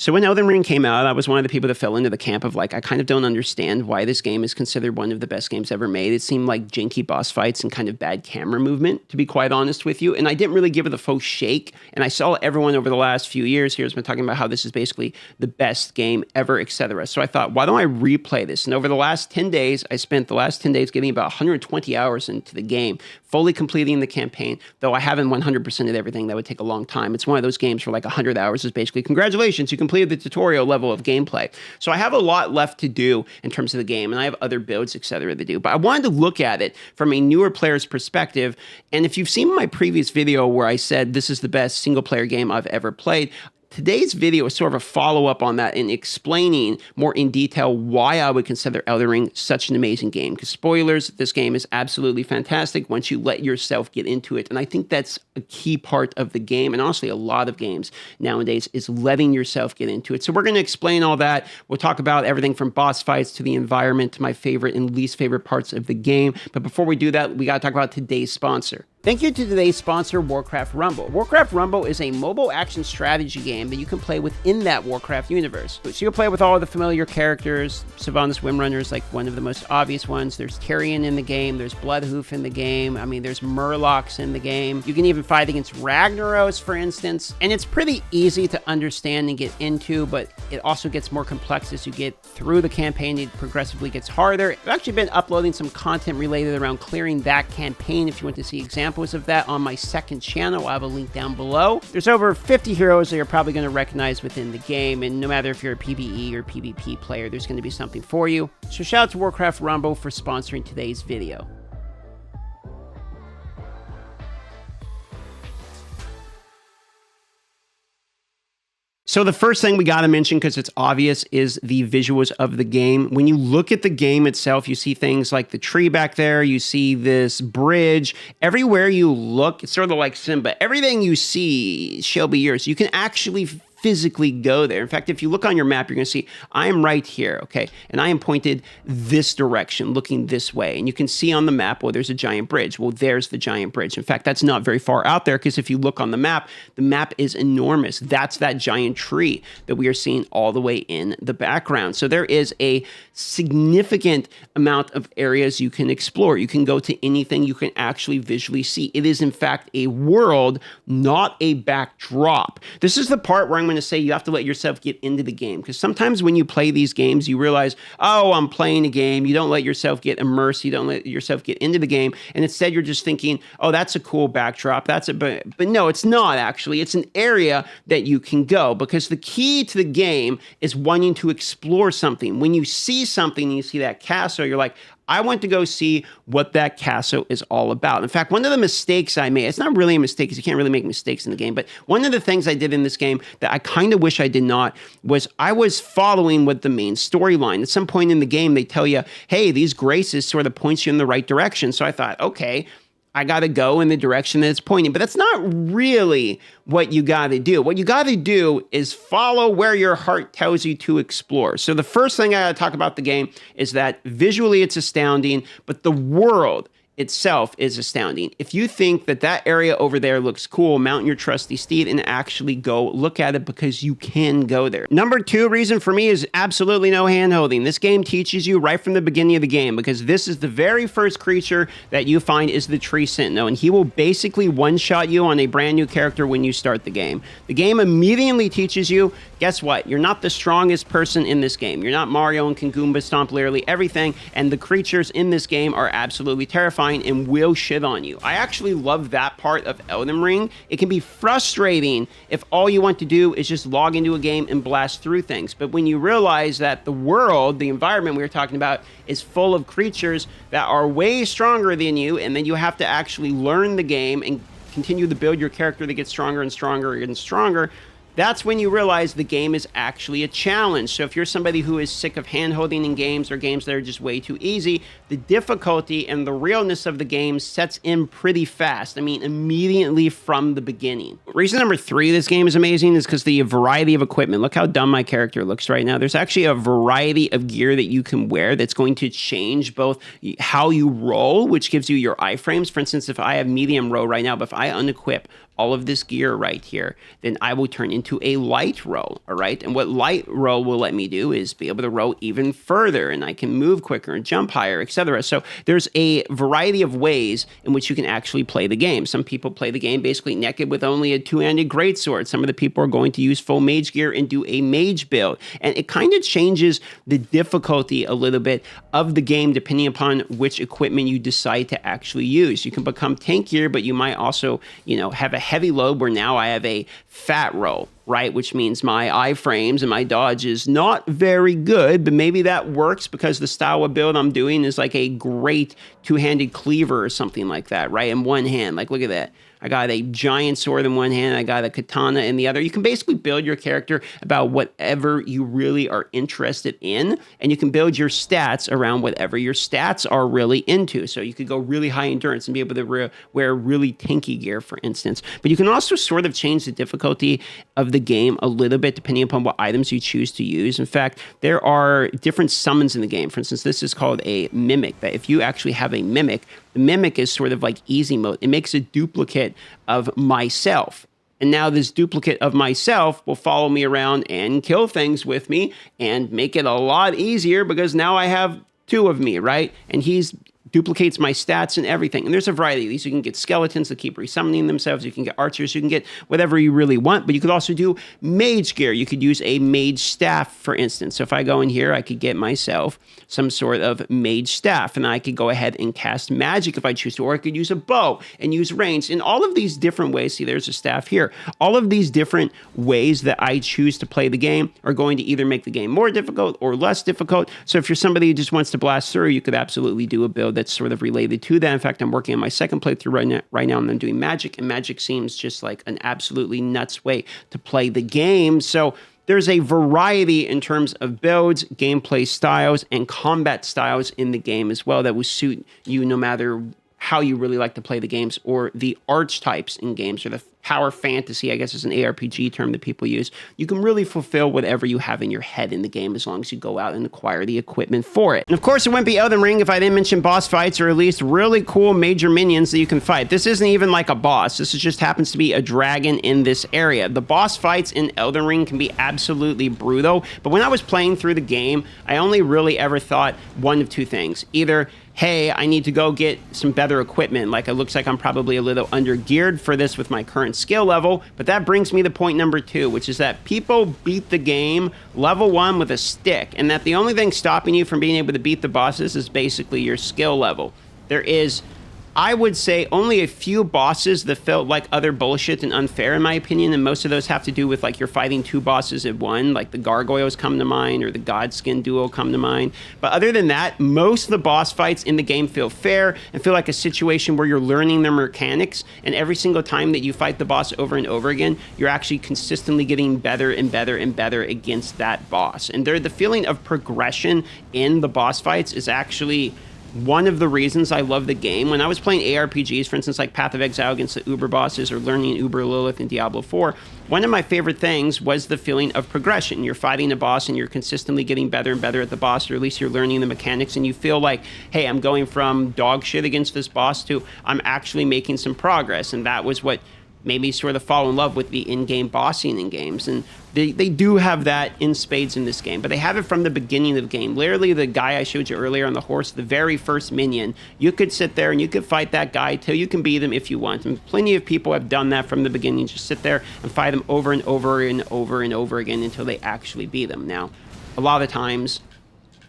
So when Elden Ring came out, I was one of the people that fell into the camp of like, I kind of don't understand why this game is considered one of the best games ever made. It seemed like janky boss fights and kind of bad camera movement, to be quite honest with you. And I didn't really give it a full shake. And I saw everyone over the last few years here has been talking about how this is basically the best game ever, etc. So I thought, why don't I replay this? And over the last 10 days, I spent the last 10 days getting about 120 hours into the game, fully completing the campaign, though I haven't 100%ed everything. That would take a long time. It's one of those games where like 100 hours is basically, congratulations, you completed the tutorial level of gameplay. So I have a lot left to do in terms of the game, and I have other builds, etc. to do. But I wanted to look at it from a newer player's perspective. And if you've seen my previous video where I said this is the best single-player game I've ever played, today's video is sort of a follow-up on that and explaining more in detail why I would consider Elden Ring such an amazing game. Because spoilers, this game is absolutely fantastic once you let yourself get into it. And I think that's a key part of the game, and honestly a lot of games nowadays, is letting yourself get into it. So we're going to explain all that. We'll talk about everything from boss fights to the environment to my favorite and least favorite parts of the game. But before we do that, we got to talk about today's sponsor. Thank you to today's sponsor, Warcraft Rumble. Warcraft Rumble is a mobile action strategy game that you can play within that Warcraft universe. So you'll play with all of the familiar characters, Sylvanas Windrunner's like one of the most obvious ones. There's Tyrion in the game, there's Bloodhoof in the game, I mean there's Murlocs in the game. You can even fight against Ragnaros, for instance, and it's pretty easy to understand and get into, but it also gets more complex as you get through the campaign. It progressively gets harder. I've actually been uploading some content related around clearing that campaign. If you want to see examples of that on my second channel, I have a link down below. There's over 50 heroes that you're probably going to recognize within the game, and no matter if you're a PvE or PvP player, there's going to be something for you. So shout out to Warcraft Rumble for sponsoring today's video. So the first thing we got to mention, because it's obvious, is the visuals of the game. When you look at the game itself, you see things like the tree back there, you see this bridge. Everywhere you look, it's sort of like Simba. Everything you see shall be yours. You can actually physically go there. In fact, if you look on your map, you're going to see I am right here, okay? And I am pointed this direction, looking this way. And you can see on the map, well, there's a giant bridge. Well, there's the giant bridge. In fact, that's not very far out there, because if you look on the map is enormous. That's that giant tree that we are seeing all the way in the background. So there is a significant amount of areas you can explore. You can go to anything you can actually visually see. It is, in fact, a world, not a backdrop. This is the part where I'm going to say you have to let yourself get into the game, because sometimes when you play these games, you realize, oh, I'm playing a game. You don't let yourself get immersed. You don't let yourself get into the game. And instead, you're just thinking, oh, that's a cool backdrop. But no, it's not actually. It's an area that you can go, because the key to the game is wanting to explore something. When you see something and you see that castle, you're like, I want to go see what that castle is all about. In fact, one of the mistakes I made, it's not really a mistake because you can't really make mistakes in the game, but one of the things I did in this game that I kind of wish I did not was I was following with the main storyline. At some point in the game, they tell you, hey, these graces sort of points you in the right direction. So I thought, okay, I got to go in the direction that it's pointing. But that's not really what you got to do. What you got to do is follow where your heart tells you to explore. So the first thing I got to talk about the game is that visually it's astounding, but the world itself is astounding. If you think that that area over there looks cool, mount your trusty steed and actually go look at it, because you can go there. Number two reason for me is absolutely no hand-holding. This game teaches you right from the beginning of the game, because this is the very first creature that you find is the Tree Sentinel, and he will basically one-shot you on a brand new character when you start the game. The game immediately teaches you, guess what? You're not the strongest person in this game. You're not Mario and can Goomba stomp literally everything, and the creatures in this game are absolutely terrifying and will shit on you. I actually love that part of Elden Ring. It can be frustrating if all you want to do is just log into a game and blast through things. But when you realize that the world, the environment we were talking about, is full of creatures that are way stronger than you, and then you have to actually learn the game and continue to build your character to get stronger and stronger and stronger, that's when you realize the game is actually a challenge. So if you're somebody who is sick of hand-holding in games or games that are just way too easy, the difficulty and the realness of the game sets in pretty fast. I mean, immediately from the beginning. Reason number three this game is amazing is because the variety of equipment. Look how dumb my character looks right now. There's actually a variety of gear that you can wear that's going to change both how you roll, which gives you your iframes. For instance, if I have medium roll right now, but if I unequip all of this gear right here, then I will turn into a light row, all right? And what light row will let me do is be able to row even further, and I can move quicker and jump higher, etc. So there's a variety of ways in which you can actually play the game. Some people play the game basically naked with only a two-handed greatsword. Some of the people are going to use full mage gear and do a mage build. And it kind of changes the difficulty a little bit of the game depending upon which equipment you decide to actually use. You can become tankier, but you might also, have a heavy load where now I have a fat row, right? Which means my iframes and my dodge is not very good, but maybe that works because the style of build I'm doing is like a great two-handed cleaver or something like that, right? In one hand, like look at that. I got a giant sword in one hand. I got a katana in the other. You can basically build your character about whatever you really are interested in, and you can build your stats around whatever your stats are really into. So you could go really high endurance and be able to wear really tanky gear, for instance. But you can also sort of change the difficulty of the game a little bit depending upon what items you choose to use. In fact, there are different summons in the game. For instance, this is called a mimic, that if you actually have a mimic, the mimic is sort of like easy mode. It makes a duplicate of myself. And now this duplicate of myself will follow me around and kill things with me and make it a lot easier because now I have two of me, right? And he's duplicates my stats and everything. And there's a variety of these. You can get skeletons that keep resummoning themselves. You can get archers. You can get whatever you really want. But you could also do mage gear. You could use a mage staff, for instance. So if I go in here, I could get myself some sort of mage staff. And I could go ahead and cast magic if I choose to. Or I could use a bow and use range. In all of these different ways, see, there's a staff here. All of these different ways that I choose to play the game are going to either make the game more difficult or less difficult. So if you're somebody who just wants to blast through, you could absolutely do a build that's sort of related to that. In fact, I'm working on my second playthrough right now, and I'm doing magic, and magic seems just like an absolutely nuts way to play the game. So there's a variety in terms of builds, gameplay styles, and combat styles in the game as well that will suit you no matter how you really like to play the games, or the archetypes in games, or the power fantasy, I guess is an ARPG term that people use. You can really fulfill whatever you have in your head in the game as long as you go out and acquire the equipment for it. And of course, it wouldn't be Elden Ring if I didn't mention boss fights, or at least really cool major minions that you can fight. This isn't even like a boss. This just happens to be a dragon in this area. The boss fights in Elden Ring can be absolutely brutal, but when I was playing through the game, I only really ever thought one of two things. Either, hey, I need to go get some better equipment. Like, it looks like I'm probably a little under-geared for this with my current skill level. But that brings me to point number 2, which is that people beat the game level 1 with a stick, and that the only thing stopping you from being able to beat the bosses is basically your skill level. There is, I would say, only a few bosses that felt like other bullshit and unfair, in my opinion, and most of those have to do with, like, you're fighting two bosses at one, like the gargoyles come to mind, or the Godskin duo come to mind. But other than that, most of the boss fights in the game feel fair and feel like a situation where you're learning their mechanics, and every single time that you fight the boss over and over again, you're actually consistently getting better and better and better against that boss. And the feeling of progression in the boss fights is actually one of the reasons I love the game. When I was playing ARPGs, for instance, like Path of Exile against the Uber bosses, or learning Uber Lilith in Diablo 4, one of my favorite things was the feeling of progression. You're fighting a boss and you're consistently getting better and better at the boss, or at least you're learning the mechanics, and you feel like, hey, I'm going from dog shit against this boss to I'm actually making some progress. And that was what made me sort of fall in love with the in-game bossing in games. And they do have that in spades in this game, but they have it from the beginning of the game. Literally, the guy I showed you earlier on the horse, the very first minion, you could sit there and you could fight that guy till you can beat him if you want. And plenty of people have done that from the beginning. Just sit there and fight them over and over and over and over again until they actually beat them. Now, a lot of times,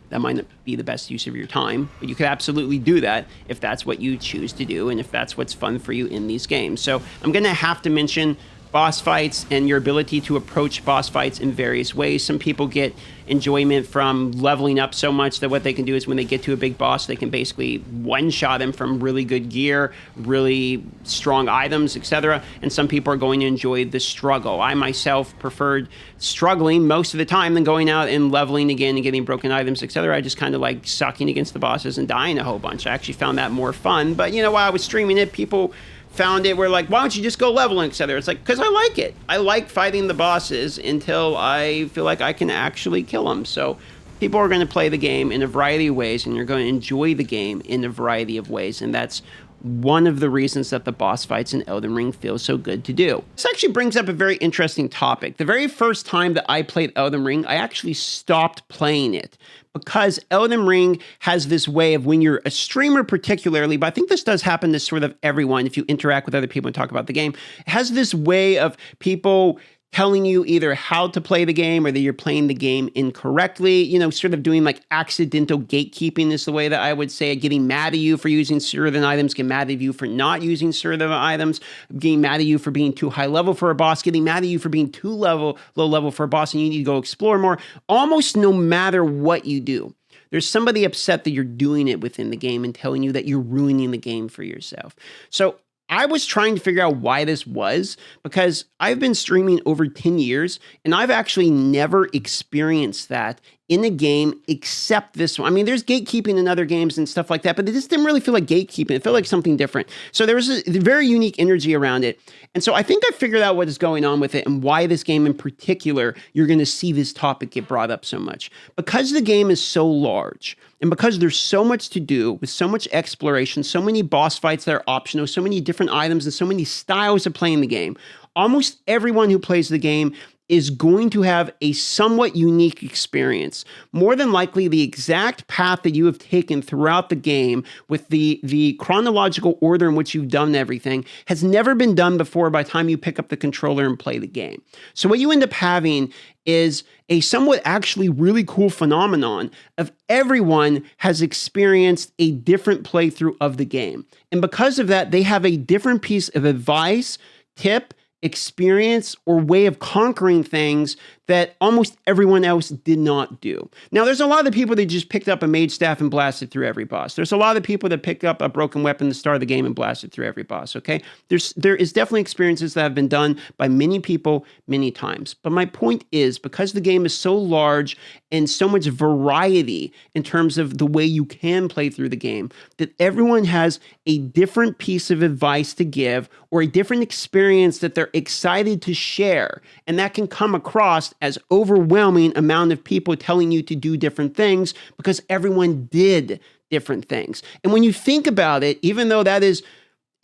that might not be the best use of your time, but you could absolutely do that if that's what you choose to do and if that's what's fun for you in these games. So I'm going to have to mention boss fights and your ability to approach boss fights in various ways. Some people get enjoyment from leveling up so much that what they can do is when they get to a big boss, they can basically one-shot him from really good gear, really strong items, etc. And some people are going to enjoy the struggle. I myself preferred struggling most of the time than going out and leveling again and getting broken items, etc. I just kind of like sucking against the bosses and dying a whole bunch. I actually found that more fun. But, you know, while I was streaming it, people found it were like, why don't you just go leveling, etc. It's like, because I like it. I like fighting the bosses until I feel like I can actually kill them. So People are going to play the game in a variety of ways, and you're going to enjoy the game in a variety of ways. And that's one of the reasons that the boss fights in Elden Ring feel so good to do. This actually brings up a very interesting topic. The very first time that I played Elden Ring, I actually stopped playing it because Elden Ring has this way of, when you're a streamer particularly, but I think this does happen to sort of everyone if you interact with other people and talk about the game, it has this way of people telling you either how to play the game or that you're playing the game incorrectly, you know, sort of doing like accidental gatekeeping is the way that I would say it, getting mad at you for using certain items, getting mad at you for not using certain items, getting mad at you for being too high level for a boss, getting mad at you for being too low level for a boss and you need to go explore more. Almost no matter what you do, there's somebody upset that you're doing it within the game and telling you that you're ruining the game for yourself. So I was trying to figure out why this was, because I've been streaming over 10 years and I've actually never experienced that in a game except this one. I mean, there's gatekeeping in other games and stuff like that, but it just didn't really feel like gatekeeping. It felt like something different. So there was a very unique energy around it. And so I think I figured out what is going on with it and why this game in particular, you're going to see this topic get brought up so much. Because the game is so large and because there's so much to do with so much exploration, so many boss fights that are optional, so many different items and so many styles of playing the game, almost everyone who plays the game is going to have a somewhat unique experience. More than likely, the exact path that you have taken throughout the game with the chronological order in which you've done everything has never been done before by the time you pick up the controller and play the game. So what you end up having is a somewhat actually really cool phenomenon of everyone has experienced a different playthrough of the game. And because of that, they have a different piece of advice, tip, experience, or way of conquering things that almost everyone else did not do. Now, there's a lot of people that just picked up a mage staff and blasted through every boss. There's a lot of people that pick up a broken weapon at the start of the game and blasted through every boss, okay? There is definitely experiences that have been done by many people many times. But my point is, because the game is so large and so much variety in terms of the way you can play through the game, that everyone has a different piece of advice to give or a different experience that they're excited to share. And that can come across as overwhelming amount of people telling you to do different things because everyone did different things. And when you think about it, even though that is,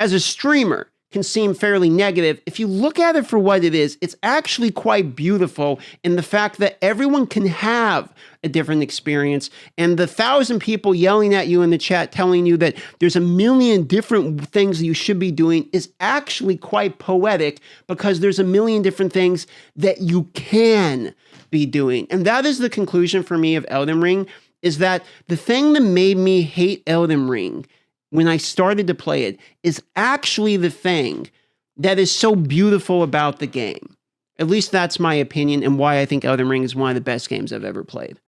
as a streamer, can seem fairly negative, if you look at it for what it is, it's actually quite beautiful in the fact that everyone can have a different experience. And the 1,000 people yelling at you in the chat telling you that there's a million different things that you should be doing is actually quite poetic because there's a million different things that you can be doing. And that is the conclusion for me of Elden Ring, is that the thing that made me hate Elden Ring when I started to play it is actually the thing that is so beautiful about the game. At least that's my opinion and why I think Elden Ring is one of the best games I've ever played.